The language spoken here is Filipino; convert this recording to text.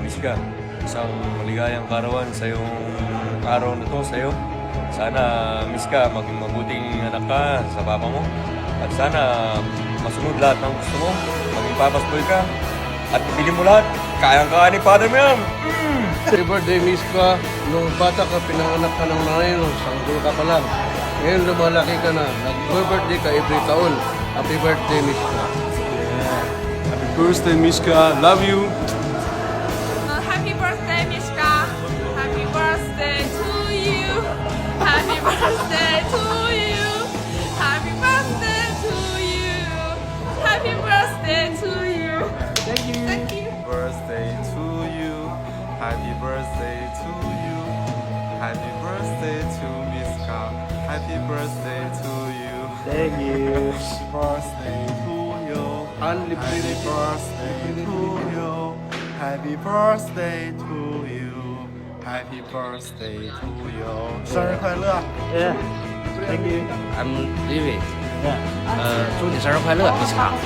Miska, isang maligayang karawan sa iyong araw na to sa'yo. Sana, Miska, maging mabuting anak ka sa papa mo. At sana, masunod lahat ng gusto mo. Maging papasboy ka. At pili mo lahat. Kayang-kaya ni Father mo yan. Happy birthday, Miss ka. Nung bata ka, pinanganak ka ng nanay mo. Sanggol ka pa lang. Ngayon lumalaki ka na. Nag-birthday ka every taon. Happy birthday, Miss ka. Happy birthday, Mishka. Love you. Happy birthday, Mishka. Happy birthday to you. Happy birthday to you. Happy birthday to you. Happy birthday to you. Thank you. Thank you. Birthday to you. Happy birthday to you. Happy birthday to Miska. Happy birthday to you. Thank you. Birthday to you. Unlimited. Happy birthday to you. Happy birthday to you. Happy birthday to you. 生日快乐 Yeah. Thank you. I'm David， Yeah. 祝你生日快乐，米斯卡。